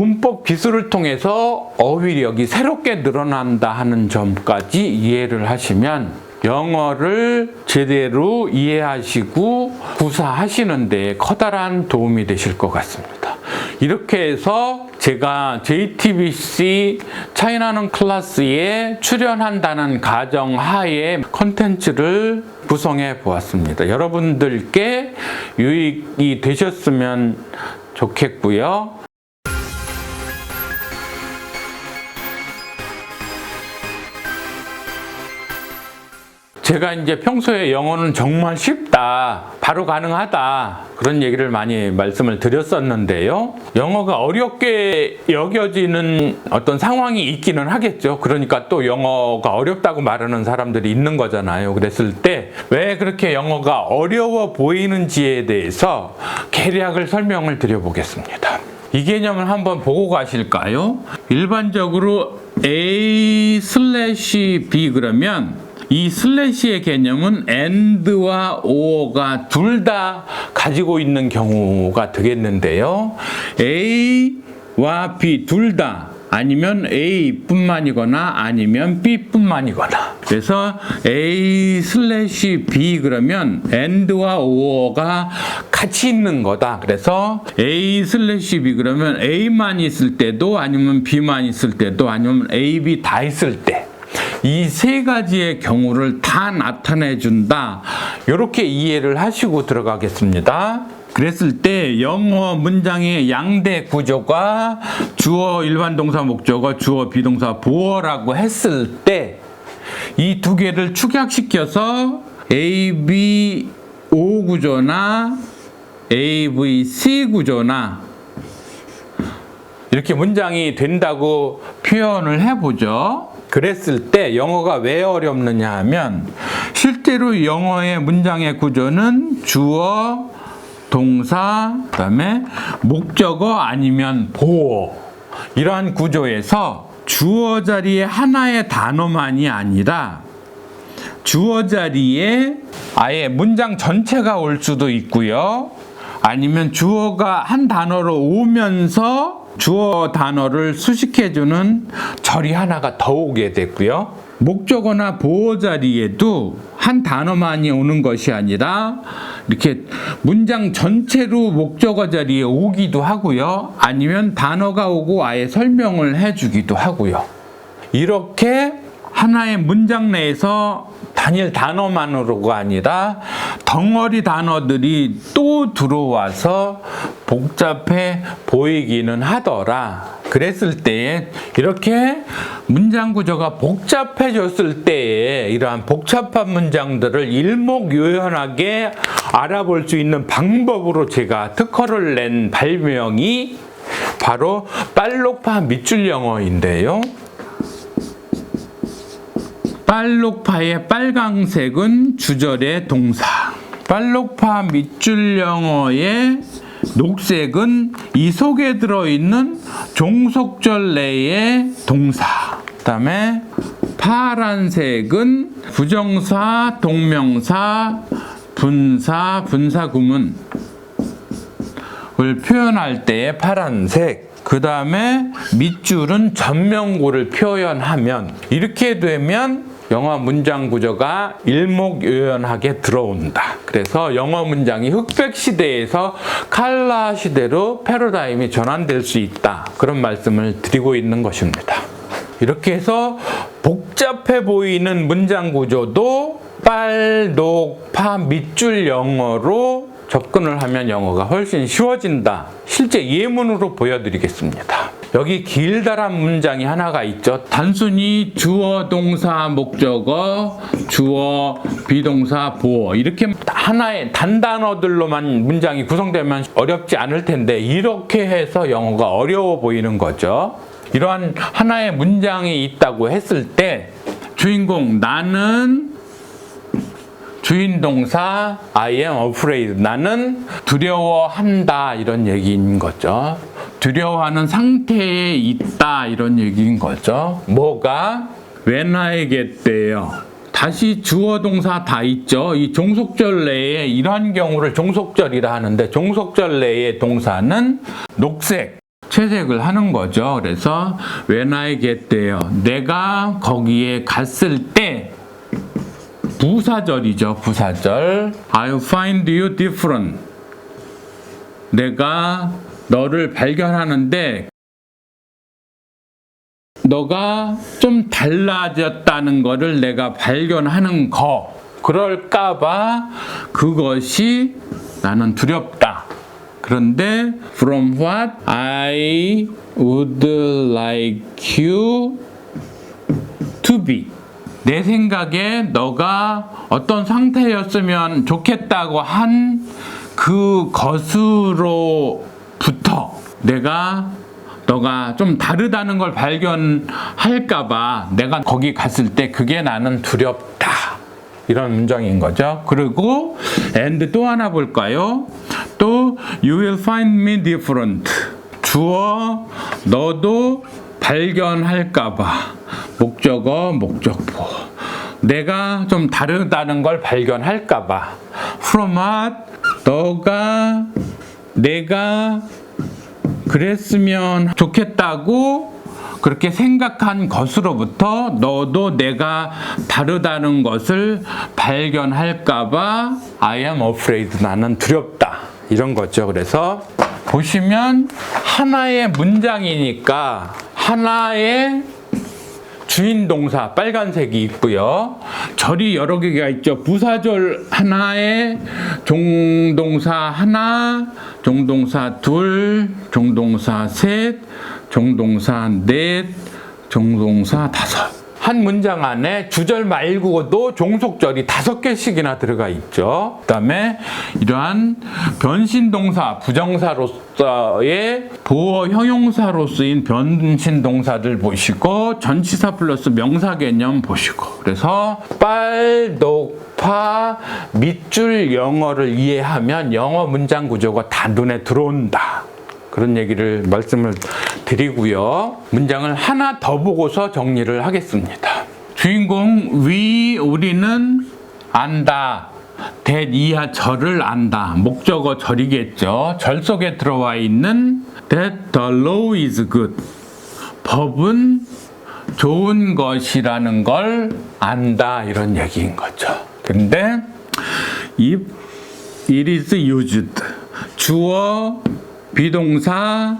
문법 기술을 통해서 어휘력이 새롭게 늘어난다 하는 점까지 이해를 하시면 영어를 제대로 이해하시고 구사하시는 데 커다란 도움이 되실 것 같습니다. 이렇게 해서 제가 JTBC 차이나는 클래스에 출연한다는 가정하에 콘텐츠를 구성해 보았습니다. 여러분들께 유익이 되셨으면 좋겠고요. 제가 이제 평소에 영어는 정말 쉽다, 바로 가능하다, 그런 얘기를 많이 말씀을 드렸었는데요. 영어가 어렵게 여겨지는 어떤 상황이 있기는 하겠죠. 그러니까 또 영어가 어렵다고 말하는 사람들이 있는 거잖아요. 그랬을 때 왜 그렇게 영어가 어려워 보이는지에 대해서 개략을 설명을 드려보겠습니다. 이 개념을 한번 보고 가실까요? 일반적으로 A/B 그러면 이 슬래시의 개념은 and와 or가 둘 다 가지고 있는 경우가 되겠는데요. A와 B 둘 다 아니면 A뿐만이거나 아니면 B뿐만이거나. 그래서 A/B 그러면 and와 or가 같이 있는 거다. 그래서 A/B 그러면 A만 있을 때도 아니면 B만 있을 때도 아니면 A, B 다 있을 때 이 세 가지의 경우를 다 나타내 준다. 이렇게 이해를 하시고 들어가겠습니다. 그랬을 때 영어 문장의 양대 구조가 주어 일반 동사 목적어 주어 비동사 보어라고 했을 때 이 두 개를 축약시켜서 ABO 구조나 AVC 구조나 이렇게 문장이 된다고 표현을 해보죠. 그랬을 때 영어가 왜 어렵느냐 하면 실제로 영어의 문장의 구조는 주어, 동사, 그다음에 목적어 아니면 보어 이러한 구조에서 주어 자리에 하나의 단어만이 아니라 주어 자리에 아예 문장 전체가 올 수도 있고요. 아니면 주어가 한 단어로 오면서 주어 단어를 수식해주는 절이 하나가 더 오게 됐고요. 목적어나 보어 자리에도 한 단어만이 오는 것이 아니라 이렇게 문장 전체로 목적어 자리에 오기도 하고요. 아니면 단어가 오고 아예 설명을 해주기도 하고요. 이렇게 하나의 문장 내에서 단일 단어만으로가 아니라 덩어리 단어들이 또 들어와서 복잡해 보이기는 하더라. 그랬을 때에 이렇게 문장 구조가 복잡해졌을 때에 이러한 복잡한 문장들을 일목요연하게 알아볼 수 있는 방법으로 제가 특허를 낸 발명이 바로 빨록파 밑줄 영어인데요. 빨록파의 빨강색은 주절의 동사, 빨록파 밑줄 영어의 녹색은 이 속에 들어있는 종속절 내의 동사, 그 다음에 파란색은 부정사, 동명사, 분사, 분사구문을 표현할 때의 파란색, 그 다음에 밑줄은 전명구를 표현하면 이렇게 되면 영어 문장 구조가 일목요연하게 들어온다. 그래서 영어 문장이 흑백 시대에서 칼라 시대로 패러다임이 전환될 수 있다. 그런 말씀을 드리고 있는 것입니다. 이렇게 해서 복잡해 보이는 문장 구조도 빨, 녹, 파, 밑줄 영어로 접근을 하면 영어가 훨씬 쉬워진다. 실제 예문으로 보여드리겠습니다. 여기 길다란 문장이 하나가 있죠. 단순히 주어, 동사, 목적어, 주어, 비동사, 보어 이렇게 하나의 단단어들로만 문장이 구성되면 어렵지 않을 텐데 이렇게 해서 영어가 어려워 보이는 거죠. 이러한 하나의 문장이 있다고 했을 때 주인공 나는 주인 동사 I am afraid 나는 두려워한다 이런 얘기인 거죠. 두려워하는 상태에 있다 이런 얘기인 거죠. 뭐가? when I get there. 다시 주어 동사 다 있죠. 이 종속절 내에 이러한 경우를 종속절이라 하는데 종속절 내의 동사는 녹색 채색을 하는 거죠. 그래서 when I get there, 내가 거기에 갔을 때 부사절이죠. 부사절. I'll find you different. 내가 너를 발견하는데 너가 좀 달라졌다는 거를 내가 발견하는 거. 그럴까봐 그것이 나는 두렵다. 그런데 from what I would like you to be. 내 생각에 너가 어떤 상태였으면 좋겠다고 한 그 것으로부터 너가 좀 다르다는 걸 발견할까봐 내가 거기 갔을 때 그게 나는 두렵다. 이런 문장인 거죠. 그리고 and 또 하나 볼까요? 또 you will find me different. 주어 너도 발견할까봐. 목적어 목적보. 내가 좀 다르다는 걸 발견할까봐. from what 내가 그랬으면 좋겠다고 그렇게 생각한 것으로부터 너도 내가 다르다는 것을 발견할까봐 I am afraid. 나는 두렵다. 이런 거죠. 그래서 보시면 하나의 문장이니까 하나의 주인 동사 빨간색이 있고요. 절이 여러 개가 있죠. 부사절 하나에 종동사 하나, 종동사 둘, 종동사 셋, 종동사 넷, 종동사 다섯. 한 문장 안에 주절 말고도 종속절이 5개씩이나 들어가 있죠. 그 다음에 이러한 변신동사, 부정사로서의 보어 형용사로 쓰인 변신동사들 보시고 전치사 플러스 명사 개념 보시고 그래서 빨, 녹, 파, 밑줄 영어를 이해하면 영어 문장 구조가 다 눈에 들어온다. 그런 얘기를 말씀을 드리고요. 문장을 하나 더 보고서 정리를 하겠습니다. 주인공 우리는 안다. that 이하 절을 안다. 목적어 절이겠죠. 절 속에 들어와 있는 that the law is good. 법은 좋은 것이라는 걸 안다. 이런 얘기인 거죠. 근데 if it is used. 주어 비동사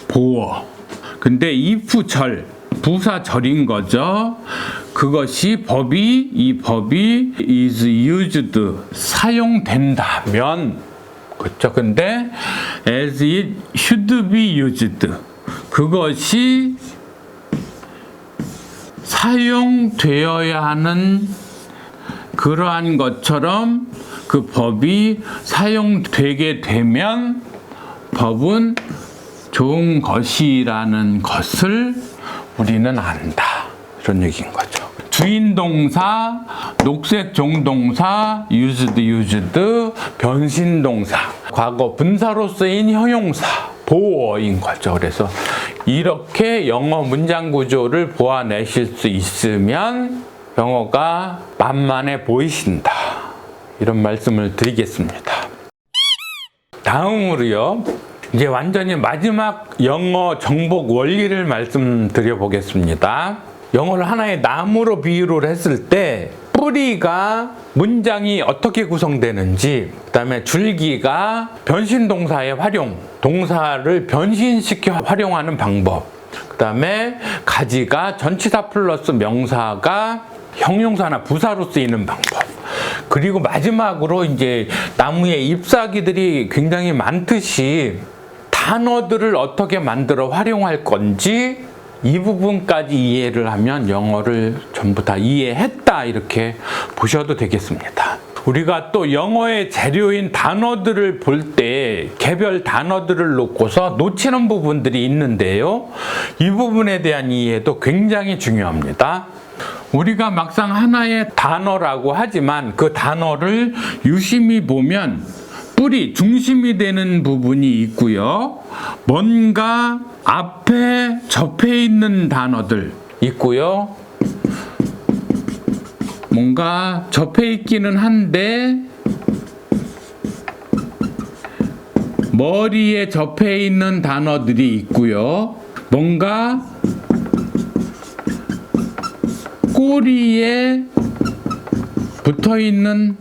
보어. 근데 if 절 부사절인 거죠. 그것이 이 법이 is used 사용된다면 그렇죠. 근데 as it should be used 그것이 사용되어야 하는 그러한 것처럼 그 법이 사용되게 되면 법은 좋은 것이라는 것을 우리는 안다. 이런 얘기인 거죠. 주인 동사, 녹색 종동사, used, 변신 동사, 과거 분사로 쓰인 형용사, 보어인 거죠. 그래서 이렇게 영어 문장 구조를 보아내실 수 있으면 영어가 만만해 보이신다. 이런 말씀을 드리겠습니다. 다음으로요. 이제 완전히 마지막 영어 정복 원리를 말씀드려 보겠습니다. 영어를 하나의 나무로 비유를 했을 때 뿌리가 문장이 어떻게 구성되는지, 그 다음에 줄기가 변신동사의 활용, 동사를 변신시켜 활용하는 방법, 그 다음에 가지가 전치사 플러스 명사가 형용사나 부사로 쓰이는 방법, 그리고 마지막으로 이제 나무에 잎사귀들이 굉장히 많듯이 단어들을 어떻게 만들어 활용할 건지 이 부분까지 이해를 하면 영어를 전부 다 이해했다 이렇게 보셔도 되겠습니다. 우리가 또 영어의 재료인 단어들을 볼 때 개별 단어들을 놓고서 놓치는 부분들이 있는데요. 이 부분에 대한 이해도 굉장히 중요합니다. 우리가 막상 하나의 단어라고 하지만 그 단어를 유심히 보면 뿌리, 중심이 되는 부분이 있고요. 뭔가 앞에 접해 있는 단어들 있고요. 뭔가 접해 있기는 한데 머리에 접해 있는 단어들이 있고요. 뭔가 꼬리에 붙어 있는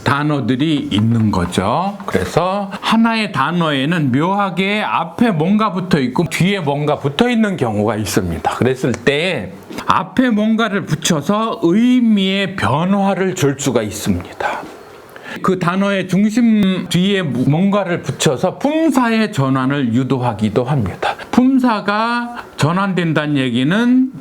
단어들이 있는 거죠. 그래서 하나의 단어에는 묘하게 앞에 뭔가 붙어 있고 뒤에 뭔가 붙어 있는 경우가 있습니다. 그랬을 때 앞에 뭔가를 붙여서 의미의 변화를 줄 수가 있습니다. 그 단어의 중심 뒤에 뭔가를 붙여서 품사의 전환을 유도하기도 합니다. 품사가 전환된다는 얘기는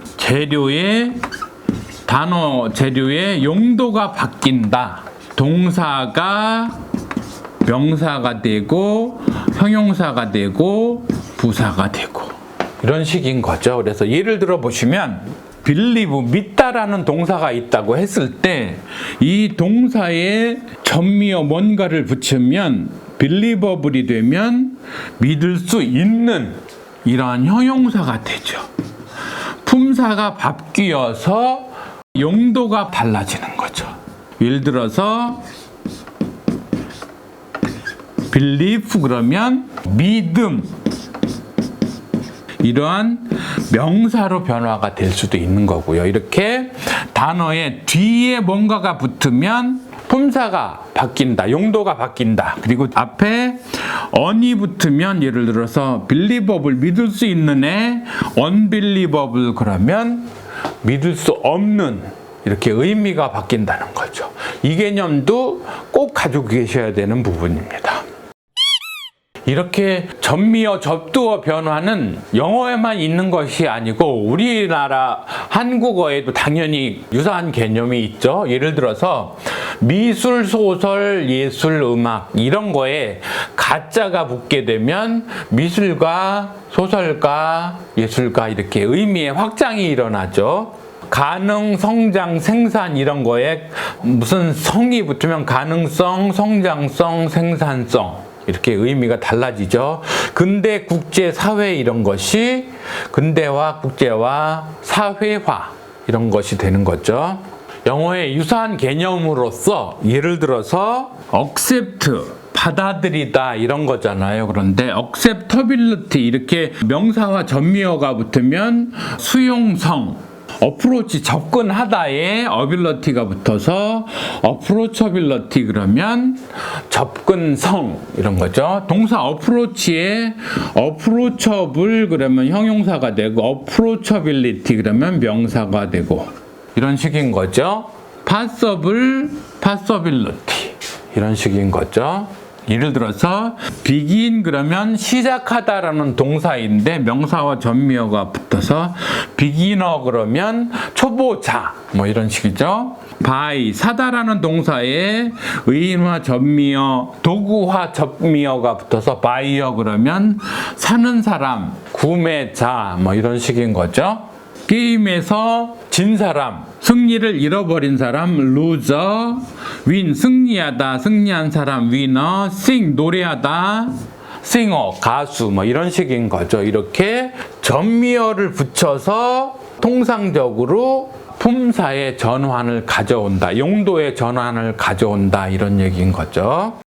단어 재료의 용도가 바뀐다. 동사가 명사가 되고 형용사가 되고 부사가 되고 이런 식인 거죠. 그래서 예를 들어 보시면 believe, 믿다라는 동사가 있다고 했을 때 이 동사에 전미어 뭔가를 붙이면 believable이 되면 믿을 수 있는 이러한 형용사가 되죠. 품사가 바뀌어서 용도가 달라지는 거죠. 예를 들어서 believe 그러면 믿음, 이러한 명사로 변화가 될 수도 있는 거고요. 이렇게 단어의 뒤에 뭔가가 붙으면 품사가 바뀐다, 용도가 바뀐다. 그리고 앞에 on이 붙으면 예를 들어서 believable, 믿을 수 있는 애, unbelievable 그러면 믿을 수 없는, 이렇게 의미가 바뀐다는 거죠. 이 개념도 꼭 가지고 계셔야 되는 부분입니다. 이렇게 전미어, 접두어 변화는 영어에만 있는 것이 아니고 우리나라 한국어에도 당연히 유사한 개념이 있죠. 예를 들어서 미술, 소설, 예술, 음악 이런 거에 가짜가 붙게 되면 미술가, 소설가, 예술가 이렇게 의미의 확장이 일어나죠. 가능, 성장, 생산 이런 거에 무슨 성이 붙으면 가능성, 성장성, 생산성 이렇게 의미가 달라지죠. 근대, 국제, 사회 이런 것이 근대화, 국제화, 사회화 이런 것이 되는 거죠. 영어의 유사한 개념으로서 예를 들어서 accept, 받아들이다 이런 거잖아요. 그런데 acceptability 이렇게 명사와 전미어가 붙으면 수용성, 어프로치 접근하다에 어빌러티가 붙어서 어프로처빌러티 그러면 접근성 이런 거죠. 동사 어프로치에 어프로처블 그러면 형용사가 되고 어프로처빌리티 그러면 명사가 되고 이런 식인 거죠. 파서블, 파서빌러티 이런 식인 거죠. 예를 들어서 begin 그러면 시작하다라는 동사인데 명사와 전미어가 붙어서 beginner 그러면 초보자 뭐 이런 식이죠. buy 사다라는 동사에 의인화 전미어, 도구화 전미어가 붙어서 buyer 그러면 사는 사람, 구매자 뭐 이런 식인 거죠. 게임에서 진 사람, 승리를 잃어버린 사람, loser, win, 승리하다, 승리한 사람, winner, sing, 노래하다, singer, 가수, 뭐 이런 식인 거죠. 이렇게 전미어를 붙여서 통상적으로 품사의 전환을 가져온다, 용도의 전환을 가져온다, 이런 얘기인 거죠.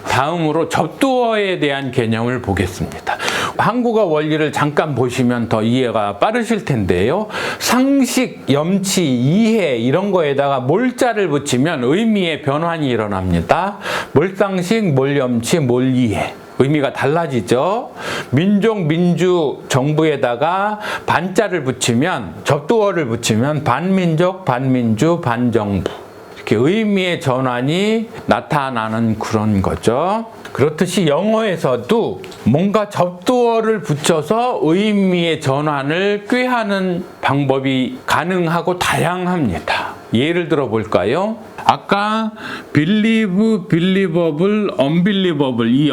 다음으로 접두어에 대한 개념을 보겠습니다. 한국어 원리를 잠깐 보시면 더 이해가 빠르실 텐데요. 상식, 염치, 이해 이런 거에다가 몰자를 붙이면 의미의 변환이 일어납니다. 몰상식, 몰염치, 몰이해. 의미가 달라지죠. 민족, 민주, 정부에다가 반자를 붙이면, 접두어를 붙이면 반민족, 반민주, 반정부. 이렇게 의미의 전환이 나타나는 그런 거죠. 그렇듯이 영어에서도 뭔가 접두어를 붙여서 의미의 전환을 꾀하는 방법이 가능하고 다양합니다. 예를 들어 볼까요? 아까 believe, believable, unbelievable 이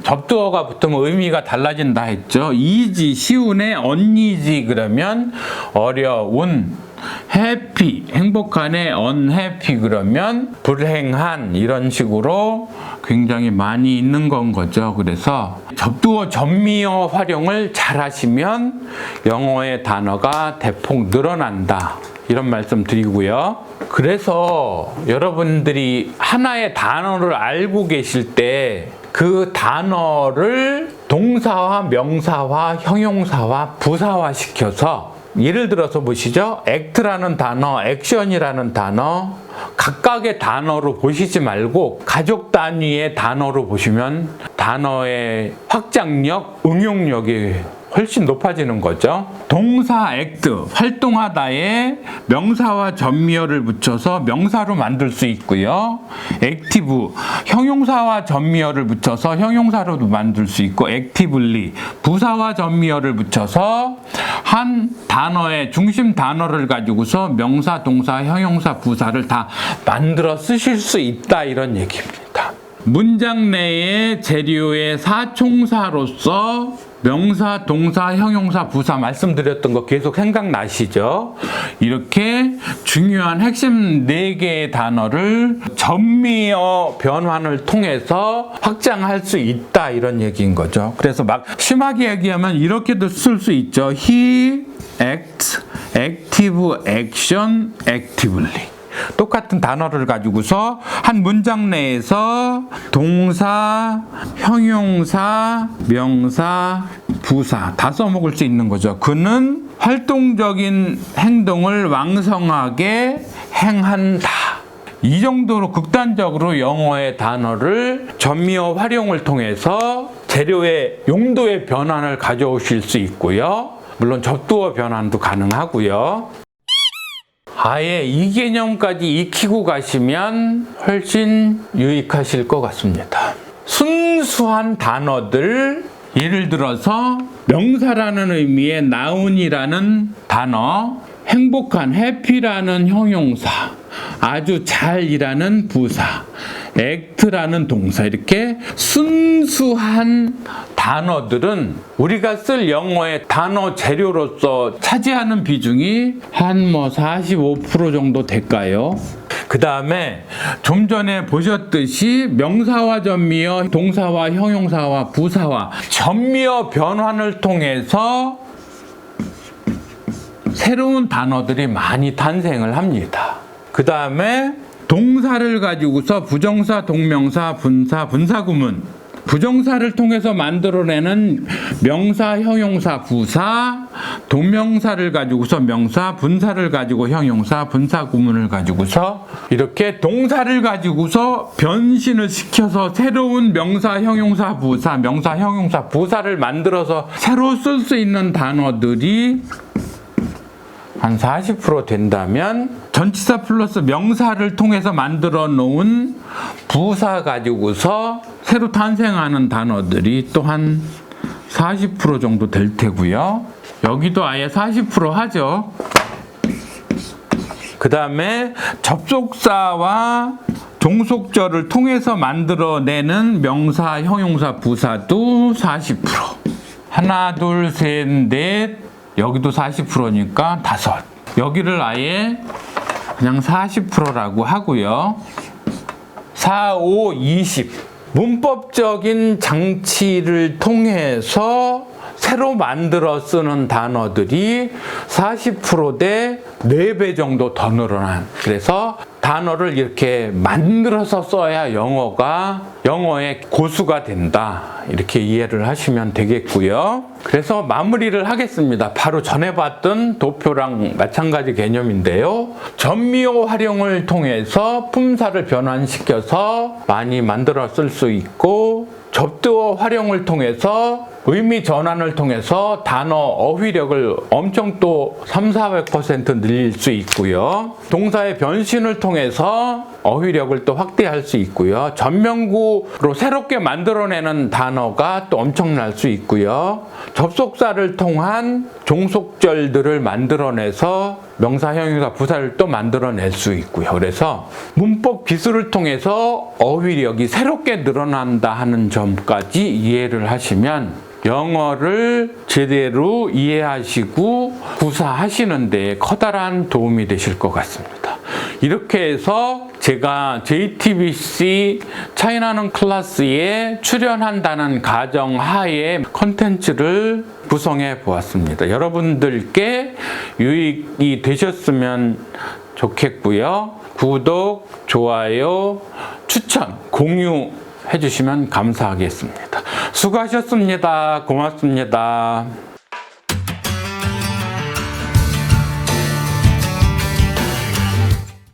접두어가 붙으면 의미가 달라진다 했죠. easy, 쉬운에 uneasy 그러면 어려운, happy, 행복한에 unhappy 그러면 불행한 이런 식으로 굉장히 많이 있는 건 거죠. 그래서 접두어 전미어 활용을 잘 하시면 영어의 단어가 대폭 늘어난다. 이런 말씀 드리고요. 그래서 여러분들이 하나의 단어를 알고 계실 때 그 단어를 동사와 명사와 형용사와 부사화 시켜서 예를 들어서 보시죠. act라는 단어, action이라는 단어 각각의 단어로 보시지 말고 가족 단위의 단어로 보시면 단어의 확장력, 응용력이 훨씬 높아지는 거죠. 동사 act, 활동하다에 명사와 전미어를 붙여서 명사로 만들 수 있고요. active, 형용사와 전미어를 붙여서 형용사로도 만들 수 있고 actively, 부사와 전미어를 붙여서 한 단어의 중심 단어를 가지고서 명사, 동사, 형용사, 부사를 다 만들어 쓰실 수 있다 이런 얘기입니다. 문장 내의 재료의 사총사로서 명사, 동사, 형용사, 부사 말씀드렸던 거 계속 생각나시죠? 이렇게 중요한 핵심 4개의 단어를 전미어 변환을 통해서 확장할 수 있다 이런 얘기인 거죠. 그래서 막 심하게 얘기하면 이렇게도 쓸 수 있죠. He acts, active, action, actively. 똑같은 단어를 가지고서 한 문장 내에서 동사, 형용사, 명사, 부사 다 써먹을 수 있는 거죠. 그는 활동적인 행동을 왕성하게 행한다. 이 정도로 극단적으로 영어의 단어를 전미어 활용을 통해서 재료의 용도의 변환을 가져오실 수 있고요. 물론 접두어 변환도 가능하고요. 아예 이 개념까지 익히고 가시면 훨씬 유익하실 것 같습니다. 순수한 단어들, 예를 들어서 명사라는 의미의 noun이라는 단어, 행복한 happy라는 형용사, 아주 잘이라는 부사, act라는 동사, 이렇게 순수한 단어들은 우리가 쓸 영어의 단어 재료로서 차지하는 비중이 한 45% 정도 될까요? 그 다음에 좀 전에 보셨듯이 명사와 전미어, 동사와 형용사와 부사와 전미어 변환을 통해서 새로운 단어들이 많이 탄생을 합니다. 그 다음에 동사를 가지고서 부정사, 동명사, 분사, 분사구문, 부정사를 통해서 만들어내는 명사, 형용사, 부사, 동명사를 가지고서 명사, 분사를 가지고 형용사, 분사구문을 가지고서 이렇게 동사를 가지고서 변신을 시켜서 새로운 명사, 형용사, 부사, 명사, 형용사, 부사를 만들어서 새로 쓸 수 있는 단어들이 한 40% 된다면 전치사 플러스 명사를 통해서 만들어 놓은 부사 가지고서 새로 탄생하는 단어들이 또 한 40% 정도 될 테고요. 여기도 아예 40% 하죠. 그 다음에 접속사와 종속절을 통해서 만들어내는 명사, 형용사, 부사도 40%. 하나, 둘, 셋, 넷. 여기도 40%니까 5. 여기를 아예 그냥 40%라고 하고요. 4, 5, 20. 문법적인 장치를 통해서 새로 만들어 쓰는 단어들이 40%대 4배 정도 더 늘어난. 그래서 단어를 이렇게 만들어서 써야 영어의 고수가 된다. 이렇게 이해를 하시면 되겠고요. 그래서 마무리를 하겠습니다. 바로 전에 봤던 도표랑 마찬가지 개념인데요. 전미어 활용을 통해서 품사를 변환시켜서 많이 만들어 쓸 수 있고, 접두어 활용을 통해서 의미 전환을 통해서 단어 어휘력을 엄청 또 300~400% 늘릴 수 있고요. 동사의 변신을 통해서 어휘력을 또 확대할 수 있고요. 전명구로 새롭게 만들어내는 단어가 또 엄청날 수 있고요. 접속사를 통한 종속절들을 만들어내서 명사, 형용사, 부사를 또 만들어낼 수 있고요. 그래서 문법 기술을 통해서 어휘력이 새롭게 늘어난다 하는 점까지 이해를 하시면 영어를 제대로 이해하시고 구사하시는 데 커다란 도움이 되실 것 같습니다. 이렇게 해서 제가 JTBC 차이나는 클래스에 출연한다는 가정하에 컨텐츠를 구성해 보았습니다. 여러분들께 유익이 되셨으면 좋겠고요. 구독, 좋아요, 추천, 공유 해주시면 감사하겠습니다. 수고하셨습니다. 고맙습니다.